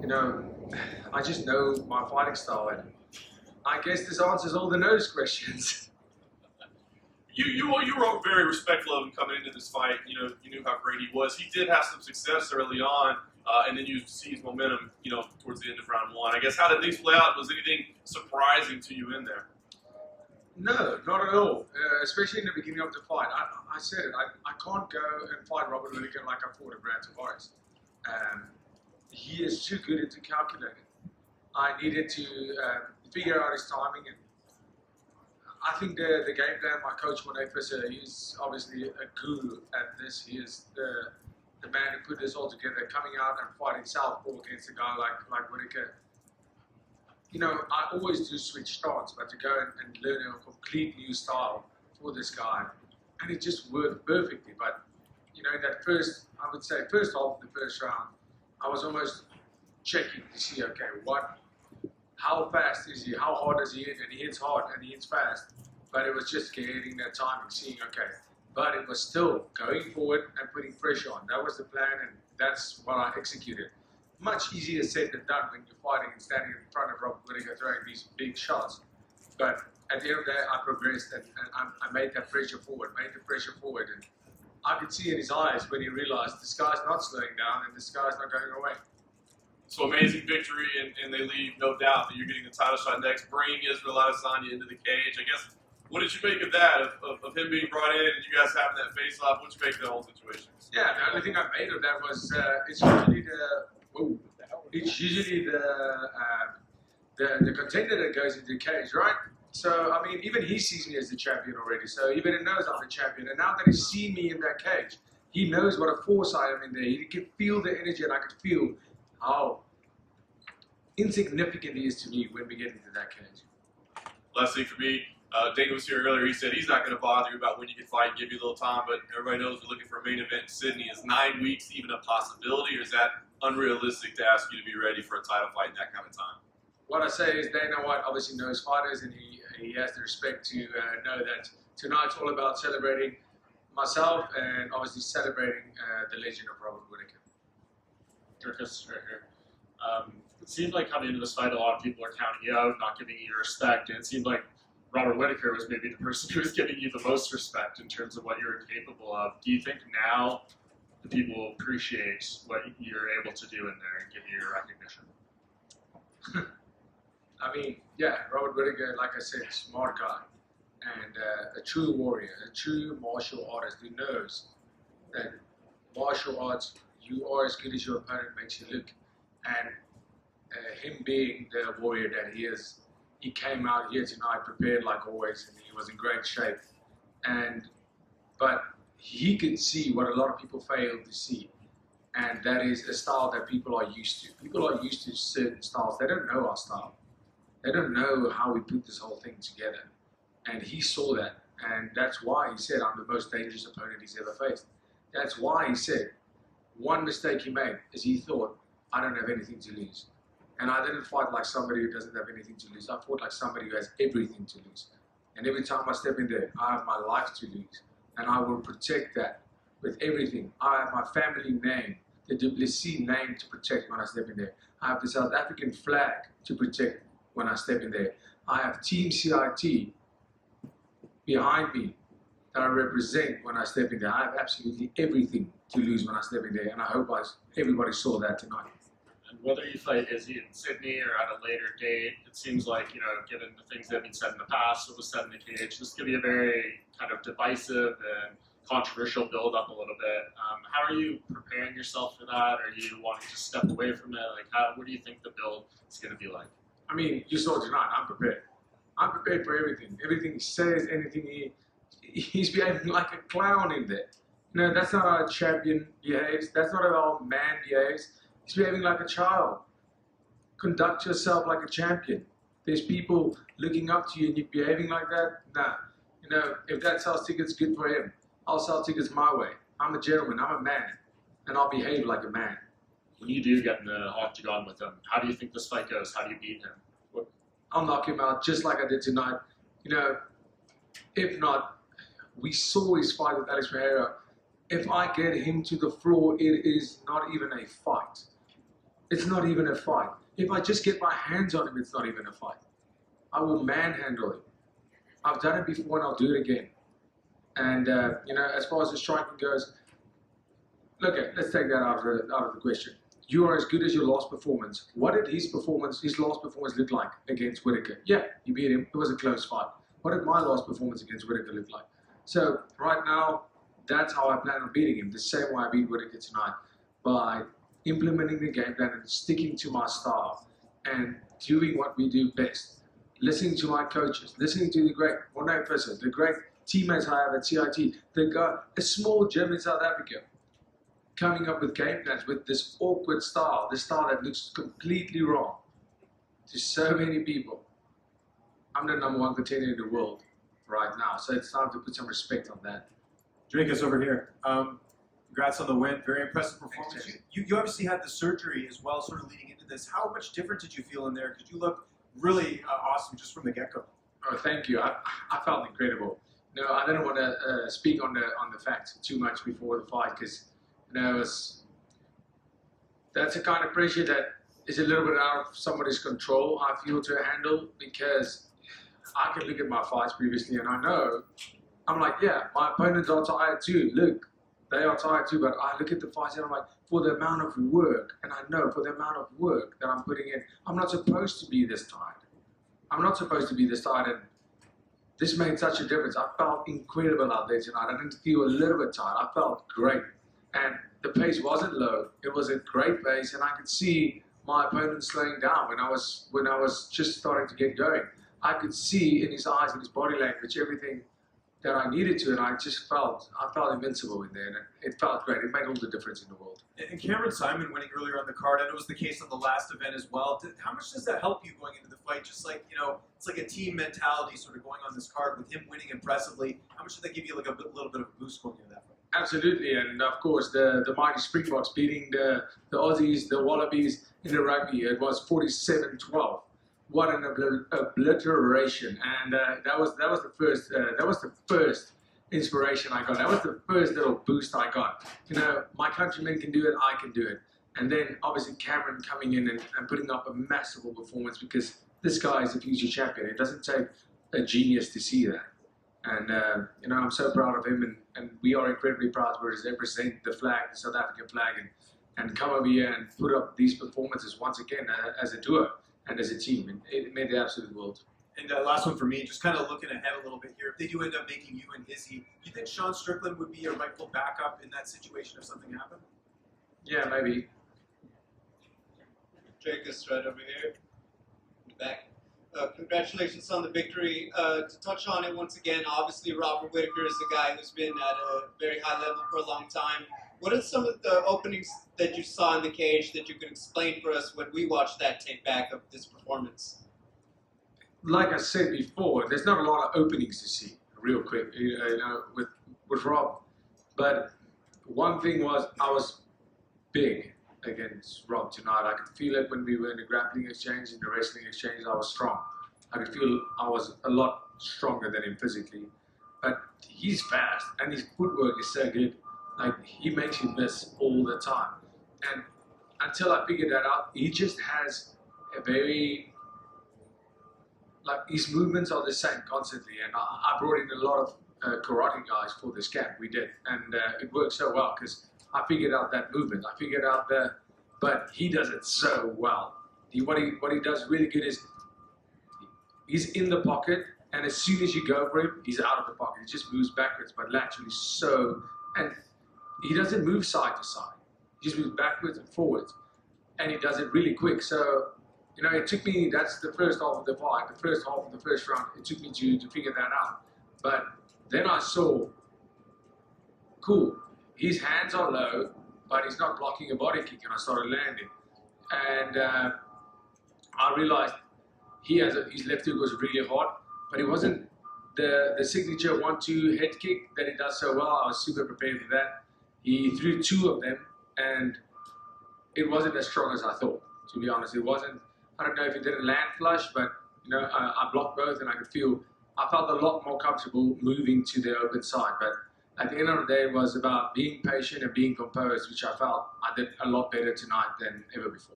You know, I just know my fighting style, and I guess this answers all the nose questions. You were very respectful of him coming into this fight. You knew how great he was. He did have some success early on, and then you see his momentum, towards the end of round one. I guess, how did things play out? Was anything surprising to you in there? No, not at all. Especially in the beginning of the fight. I said it. I can't go and fight Robert Whittaker like I fought a Brad Tavares. He is too good at calculating. I needed to figure out his timing, and I think the game plan, my coach Whittaker, he's obviously a guru at this. He is the man who put this all together, coming out and fighting southpaw against a guy like Whittaker. I always do switch stance, but to go and learn a complete new style for this guy, and it just worked perfectly. But in that first half of the first round, I was almost checking to see, okay, how fast is he? How hard does he hit? And he hits hard and he hits fast. But it was just getting that timing, seeing, okay. But it was still going forward and putting pressure on. That was the plan, and that's what I executed. Much easier said than done when you're fighting and standing in front of Robert Whittaker throwing these big shots. But at the end of the day, I progressed and I made the pressure forward. And I could see in his eyes when he realized this guy's not slowing down and this guy's not going away. So amazing victory, and they leave no doubt that you're getting the title shot next, bringing Israel Adesanya into the cage. I guess, what did you make of that, of him being brought in and you guys having that face-off? What did you make of the whole situation? Yeah, the only thing I made of that was it's usually the contender that goes into the cage, right? So, I mean, even he sees me as the champion already. So even he knows I'm the champion. And now that he's seen me in that cage, he knows what a force I am in there. He can feel the energy, and I could feel how insignificant he is to me when we get into that cage. Last thing for me, Dana was here earlier. He said he's not going to bother you about when you can fight, give you a little time, but everybody knows we're looking for a main event in Sydney. Is 9 weeks even a possibility, or is that unrealistic to ask you to be ready for a title fight in that kind of time? What I say is Dana White obviously knows fighters, and he has the respect to know that tonight's all about celebrating myself and obviously celebrating the legend of Robert Whittaker. Dricus, right here. It seemed like coming into this fight, a lot of people are counting you out, not giving you your respect, and it seemed like Robert Whittaker was maybe the person who was giving you the most respect in terms of what you were capable of. Do you think now the people appreciate what you're able to do in there and give you your recognition? I mean, yeah, Robert Whittaker, like I said, smart guy, and a true warrior, a true martial artist who knows that martial arts, you are as good as your opponent makes you look. And him being the warrior that he is, he came out here tonight prepared like always, and he was in great shape. But he could see what a lot of people fail to see, and that is a style that people are used to. People are used to certain styles. They don't know our style. They don't know how we put this whole thing together. And he saw that, and that's why he said, I'm the most dangerous opponent he's ever faced. That's why he said, one mistake he made is he thought, I don't have anything to lose. And I didn't fight like somebody who doesn't have anything to lose. I fought like somebody who has everything to lose. And every time I step in there, I have my life to lose. And I will protect that with everything. I have my family name, the Du Plessis name to protect when I step in there. I have the South African flag to protect when I step in there. I have Team CIT behind me that I represent when I step in there. I have absolutely everything to lose when I step in there. And I hope everybody saw that tonight. And whether you fight Izzy in Sydney or at a later date, it seems like, given the things that have been said in the past, what was said in the cage, this could be a very kind of divisive and controversial build-up a little bit. How are you preparing yourself for that? Are you wanting to step away from it? What do you think the build is going to be like? I mean, you saw tonight, I'm prepared. I'm prepared for everything. Everything he says, anything he's behaving like a clown in there. That's not how a champion behaves. That's not how a man behaves. He's behaving like a child. Conduct yourself like a champion. There's people looking up to you and you're behaving like that? Nah. If that sells tickets, good for him. I'll sell tickets my way. I'm a gentleman. I'm a man. And I'll behave like a man. When you do get in the octagon with him, how do you think this fight goes? How do you beat him? I'll knock him out just like I did tonight. If not, we saw his fight with Alex Pereira. If I get him to the floor, it is not even a fight. It's not even a fight. If I just get my hands on him, it's not even a fight. I will manhandle him. I've done it before and I'll do it again. And, as far as the striking goes, let's take that out of the question. You are as good as your last performance. What did his last performance look like against Whittaker? Yeah, you beat him. It was a close fight. What did my last performance against Whittaker look like? So right now, that's how I plan on beating him. The same way I beat Whittaker tonight, by implementing the game plan and sticking to my style and doing what we do best. Listening to my coaches, listening to the great Robert Whittaker, the great teammates I have at CIT, a small gym in South Africa, coming up with game plans with this awkward style, this style that looks completely wrong to so many people. I'm the #1 contender in the world right now, so it's time to put some respect on that. Dricus over here. Congrats on the win. Very impressive performance. Thanks, You obviously had the surgery as well, sort of leading into this. How much different did you feel in there? Because you looked really awesome just from the get-go. Oh, thank you. I felt incredible. No, I didn't want to speak on the facts too much before the fight because that's a kind of pressure that is a little bit out of somebody's control, I feel, to handle, because I can look at my fights previously and I know, I'm like, yeah, my opponents are tired too. Look, they are tired too, but I look at the fights and I'm like, for the amount of work, and I know for the amount of work that I'm putting in, I'm not supposed to be this tired. I'm not supposed to be this tired, and this made such a difference. I felt incredible out there tonight. I didn't feel a little bit tired. I felt great. And the pace wasn't low. It was a great pace, and I could see my opponent slowing down when I was just starting to get going. I could see in his eyes and his body language everything that I needed to, and I felt invincible in there, and it felt great. It made all the difference in the world. And Cameron Simon winning earlier on the card, I know it was the case on the last event as well. How much does that help you going into the fight? Just like, it's like a team mentality sort of going on this card with him winning impressively. How much does that give you like a little bit of a boost going into that fight? Absolutely, and of course the mighty Springboks beating the Aussies, the Wallabies in the rugby. It was 47-12. What an obliteration! And that was the first inspiration I got. That was the first little boost I got. My countrymen can do it. I can do it. And then obviously Cameron coming in and putting up a masterful performance, because this guy is a future champion. It doesn't take a genius to see that. And I'm so proud of him, and we are incredibly proud to represent the flag, the South African flag, and come over here and put up these performances once again as a duo and as a team. And it made the absolute world. And last one for me, just kind of looking ahead a little bit here. If they do end up making you and Izzy, do you think Sean Strickland would be a rightful backup in that situation if something happened? Yeah, maybe. Dricus right over here, in the back. Congratulations on the victory. To touch on it once again, obviously Robert Whittaker is a guy who's been at a very high level for a long time. What are some of the openings that you saw in the cage that you could explain for us when we watched that tape back of this performance? Like I said before, there's not a lot of openings to see, real quick, with Rob. But one thing was, I was big against Rob tonight. I could feel it when we were in the grappling exchange, in the wrestling exchange. I was strong. I could feel I was a lot stronger than him physically. But he's fast, and his footwork is so good. Like, he makes you miss all the time. And until I figured that out, he just has a very, his movements are the same constantly. And I brought in a lot of karate guys for this camp. We did. And it worked so well because I figured out that movement. I figured out but he does it so well. What he does really good is he's in the pocket, and as soon as you go for him, he's out of the pocket. He just moves backwards, but laterally and he doesn't move side to side. He just moves backwards and forwards, and he does it really quick. So, it took me, that's the first half of the fight, the first half of the first round, it took me to figure that out. But then I saw, cool, his hands are low, but he's not blocking a body kick, and I started landing. And I realized his left hook was really hot, but it wasn't the signature 1-2 head kick that he does so well. I was super prepared for that. He threw 2 of them, and it wasn't as strong as I thought, to be honest. It wasn't, I don't know if it didn't land flush, but I blocked both, and I felt a lot more comfortable moving to the open side. But at the end of the day, it was about being patient and being composed, which I felt I did a lot better tonight than ever before.